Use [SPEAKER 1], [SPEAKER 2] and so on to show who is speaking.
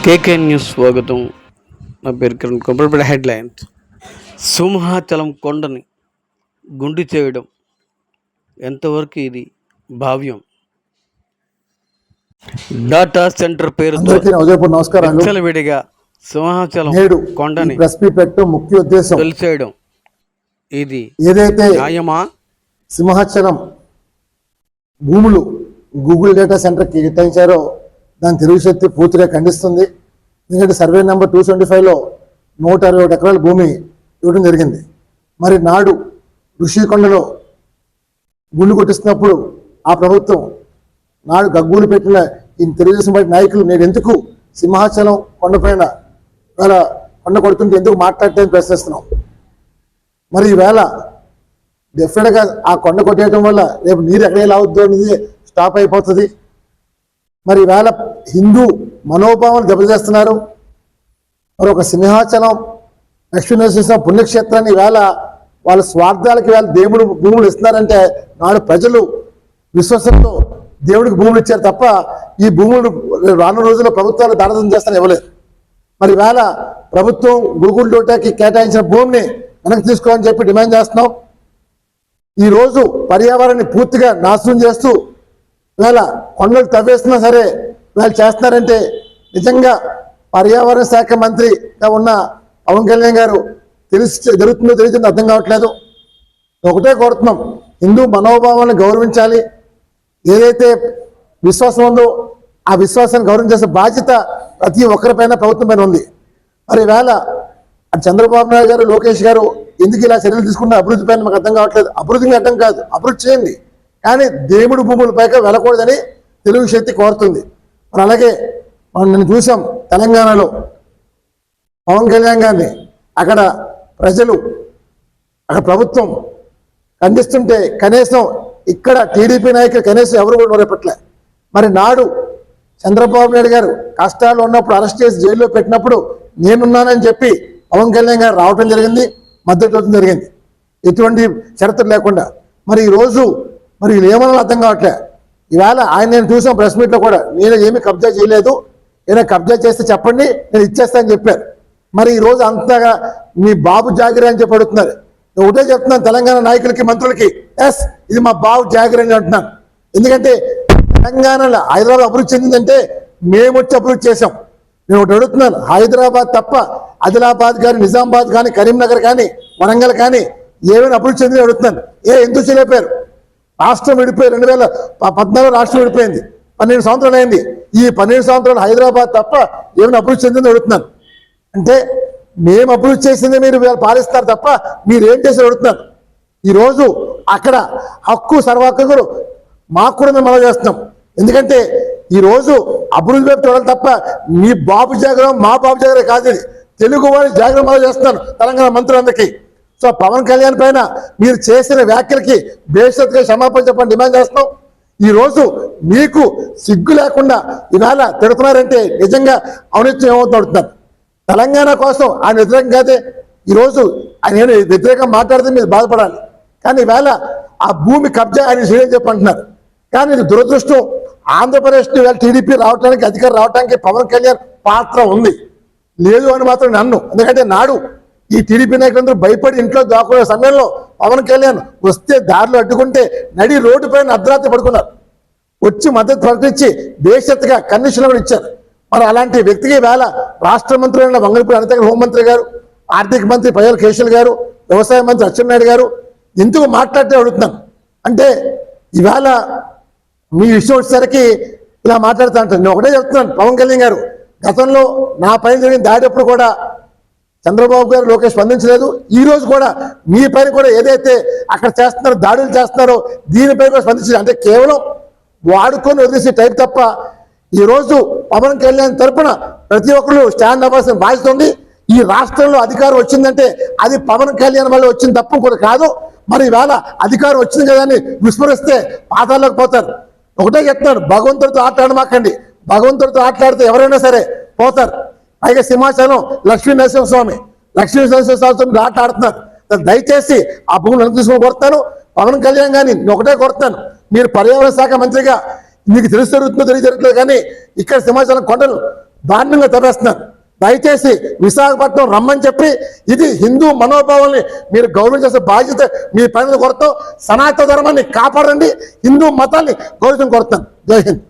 [SPEAKER 1] కేకే news స్వాగతం. నా పేరు కిరణ్. కొబ్బరిపేట హెడ్లైన్స్. సింహాచలం కొండని గుండు చేయడం ఎంతవరకు ఇది భావ్యం? డాటా సెంటర్ పేరుతో విచ్చలవిడిగా సింహాచలం కొండని
[SPEAKER 2] ముఖ్య ఉద్దేశం
[SPEAKER 1] తొలిచేయడం ఇది
[SPEAKER 2] ఏదైతే
[SPEAKER 1] న్యాయమా?
[SPEAKER 2] సింహాచలం భూములు గూగుల్ డేటా సెంటర్కి కేటాయించారో దాని తెలుగు శక్తి పూర్తిగా ఖండిస్తుంది. ఎందుకంటే సర్వే నెంబర్ 275లో 161 ఎకరాల భూమి ఇవ్వడం జరిగింది. మరి నాడు ఋషికొండలో గుండు కొట్టిస్తున్నప్పుడు ఆ ప్రభుత్వం నాడు గగ్గూలు పెట్టిన ఈ తెలుగుదేశం పార్టీ నాయకులు నేను ఎందుకు సింహాచలం కొండపైన వేళ కొండ కొడుతుంటే ఎందుకు మాట్లాడటానికి ప్రశ్నిస్తున్నాం. మరి ఈవేళ డెఫినెట్గా ఆ కొండ కొట్టేయడం వల్ల రేపు నీరు ఎక్కడ లావద్దు అనేది స్టాప్ అయిపోతుంది. మరి ఈవేళ హిందూ మనోభావాలు దెబ్బతీస్తున్నారు. మరి ఒక సింహాచలం లక్ష్మీనరసింహ పుణ్యక్షేత్రాన్ని ఈవేళ వాళ్ళ స్వార్థాలకి వేళ దేవుడు భూములు ఇస్తున్నారంటే నాడు ప్రజలు విశ్వాసంతో దేవుడికి భూములు ఇచ్చారు తప్ప ఈ భూములు రానున్న రోజుల్లో ప్రభుత్వాలు దాడదం చేస్తారని ఇవ్వలేదు. మరి ఈవేళ ప్రభుత్వం గురుగుల డోటాకి కేటాయించిన భూమిని వెనక్కి తీసుకోవాలని చెప్పి డిమాండ్ చేస్తున్నాం. ఈరోజు పర్యావరణాన్ని పూర్తిగా నాశనం చేస్తూ ఇవాళ కొండలు తవ్వేస్తున్నా సరే వాళ్ళు చేస్తున్నారంటే నిజంగా పర్యావరణ శాఖ మంత్రిగా ఉన్న పవన్ కళ్యాణ్ గారు జరుగుతుందో తెలిసిందో అర్థం కావట్లేదు. ఒకటే కోరుతున్నాం, హిందూ మనోభావాలను గౌరవించాలి. ఏదైతే విశ్వాసం ఉందో ఆ విశ్వాసాన్ని గౌరవించాల్సిన బాధ్యత ప్రతి ఒక్కరిపైన ప్రభుత్వం పైన ఉంది. మరి ఈవేళ చంద్రబాబు నాయుడు గారు లోకేష్ గారు ఎందుకు ఇలా చర్యలు తీసుకున్న అభివృద్ధి పైన మాకు అర్థం కావట్లేదు. అభివృద్ధిని అర్థం కాదు, అభివృద్ధి చేయండి, కానీ దేవుడి భూములపైగా వెళ్ళకూడదని తెలుగు శక్తి కోరుతుంది. మరి అలాగే మనం నిన్ను చూసాం తెలంగాణలో పవన్ కళ్యాణ్ గారిని అక్కడ ప్రజలు అక్కడ ప్రభుత్వం ఖండిస్తుంటే కనీసం ఇక్కడ టీడీపీ నాయకులు కనీసం ఎవరు కూడా నోరెప్పట్లే. మరి నాడు చంద్రబాబు నాయుడు గారు కష్టాలు ఉన్నప్పుడు అరెస్ట్ చేసి జైల్లో పెట్టినప్పుడు నేనున్నానని చెప్పి పవన్ కళ్యాణ్ గారు రావటం జరిగింది, మద్దతు ఇవ్వడం జరిగింది, ఎటువంటి షరతులు లేకుండా. మరి ఈరోజు మరి వీళ్ళు ఏమన్నా అర్థం కావట్లే. ఈవేళ ఆయన నేను చూసాం ప్రెస్ మీట్లో కూడా నేను ఏమీ కబ్జా చేయలేదు, ఏదైనా కబ్జా చేస్తే చెప్పండి నేను ఇచ్చేస్తానని చెప్పారు. మరి ఈరోజు అంతగా మీ బాబు జాగిరి అని చెప్పి అడుగుతున్నారు. ఒకటే చెప్తున్నాను తెలంగాణ నాయకులకి మంత్రులకి, ఎస్ ఇది మా బాబు జాగిరి అని అంటున్నాను. ఎందుకంటే తెలంగాణలో హైదరాబాద్ అభివృద్ధి చెందిందంటే మేము వచ్చి అభివృద్ధి చేసాం. నేను ఒకటి అడుగుతున్నాను, హైదరాబాద్ తప్ప ఆదిలాబాద్ కానీ నిజామాబాద్ కానీ కరీంనగర్ కానీ వరంగల్ కానీ ఏమైనా అభివృద్ధి చెంది అడుగుతున్నాను. ఎందుకు చేయలేపారు? రాష్ట్రం విడిపోయి 2014 రాష్ట్రం విడిపోయింది, 12 సంవత్సరాలు అయింది. ఈ 12 సంవత్సరాలు హైదరాబాద్ తప్ప ఏమైనా అభివృద్ధి చెందింది అడుగుతున్నాను. అంటే మేము అభివృద్ధి చేసింది మీరు పాలిస్తారు తప్ప మీరేం చేసి అడుగుతున్నారు. ఈరోజు అక్కడ హక్కు సర్వహక్కులు మాకు కూడా మేము అమలు చేస్తున్నాం. ఎందుకంటే ఈరోజు అభివృద్ధి వైపు చూడాలి తప్ప మీ బాబు జాగ్రత్త మా బాబు జాగ్రత్త కాదు, ఇది తెలుగు వారి జాగ్రత్త అమలు చేస్తున్నాను తెలంగాణ మంత్రులందరికీ. సో పవన్ కళ్యాణ్ పైన మీరు చేసిన వ్యాఖ్యలకి బేషరతుగా క్షమాపణ చెప్పని డిమాండ్ చేస్తున్నాం. ఈరోజు మీకు సిగ్గు లేకుండా ఇవాళ తిడుతున్నారంటే నిజంగా ఔన్నత్యం ఏమవుతుంది అడుగుతున్నారు. తెలంగాణ కోసం ఆయన వ్యతిరేకం కాదే. ఈరోజు ఆయన వ్యతిరేకంగా మాట్లాడితే మీరు బాధపడాలి, కానీ ఈవేళ ఆ భూమి కబ్జా ఆయన చేయని చెప్పి అంటున్నారు. కానీ ఇది దురదృష్టం. ఆంధ్రప్రదేశ్ ఇవాళ టీడీపీ రావడానికి అధికారం రావడానికి పవన్ కళ్యాణ్ పాత్ర ఉంది, లేదు అని మాత్రం నన్ను. ఎందుకంటే నాడు ఈ టీడీపీ నాయకులందరూ భయపడి ఇంట్లో దాక్కునే సమయంలో పవన్ కళ్యాణ్ వస్తే దారిలో అడ్డుకుంటే నడి రోడ్డు పైన అర్ధరాత్రి పడుకున్నారు. వచ్చి మద్దతు ప్రకటించి బేషరతుగా కండిషన్లు కూడా ఇచ్చారు. మరి అలాంటి వ్యక్తికి వేళ రాష్ట్ర మంత్రులైన వంగలపూడి అనిత గారు, హోంమంత్రి గారు, ఆర్థిక మంత్రి పయ్యాల కేశవులు గారు, వ్యవసాయ మంత్రి అచ్చెన్నాయుడు గారు ఎందుకు మాట్లాడితే అడుగుతున్నాను. అంటే ఇవాళ మీ విషయం వచ్చేసరికి ఇలా మాట్లాడుతూ ఉంటాను. నేను ఒకటే చెప్తున్నాను, పవన్ కళ్యాణ్ గారు గతంలో నా పైన జరిగిన దాడప్పుడు కూడా చంద్రబాబు గారు లోకేష్ స్పందించలేదు. ఈ రోజు కూడా మీ పైన కూడా ఏదైతే అక్కడ చేస్తున్నారో దాడులు చేస్తున్నారో దీనిపై కూడా స్పందించలేదు. అంటే కేవలం వాడుకొని వదిలేసే టైప్ తప్ప ఈరోజు పవన్ కళ్యాణ్ తరఫున ప్రతి ఒక్కరు స్టాండ్ అవ్వాల్సిన బాధ్యత ఉంది. ఈ రాష్ట్రంలో అధికారం వచ్చిందంటే అది పవన్ కళ్యాణ్ వల్ల వచ్చింది తప్ప కూడా కాదు. మరి ఇవాళ అధికారం వచ్చింది కదా అని విస్మరిస్తే పాతాల్లోకి పోతారు. ఒకటే చెప్తున్నాడు, భగవంతుడితో ఆటలాడమాకండి. భగవంతుడితో ఆటలాడితే ఎవరైనా సరే పోతారు. పైగా సింహాచలం లక్ష్మీనరసింహస్వామి ఆట ఆడుతున్నారు. దయచేసి ఆ భూములు తీసుకొని కొడతాను. పవన్ కళ్యాణ్ గారిని ఒకటే కొడతాను, మీరు పర్యావరణ శాఖ మంత్రిగా మీకు తెలుసు జరుగుతుందో తెలియజరుగుతుందో కానీ ఇక్కడ సింహాచలం కొండలు దారుణంగా తవ్వేస్తున్నారు. దయచేసి విశాఖపట్నం రమ్మని చెప్పి ఇది హిందూ మనోభావాల్ని మీరు గౌరవించాల్సిన బాధ్యత మీ పైన కొడతాం. సనాతన ధర్మాన్ని కాపాడండి, హిందూ మతాన్ని గౌరవం కొడతాను. జై హింద్.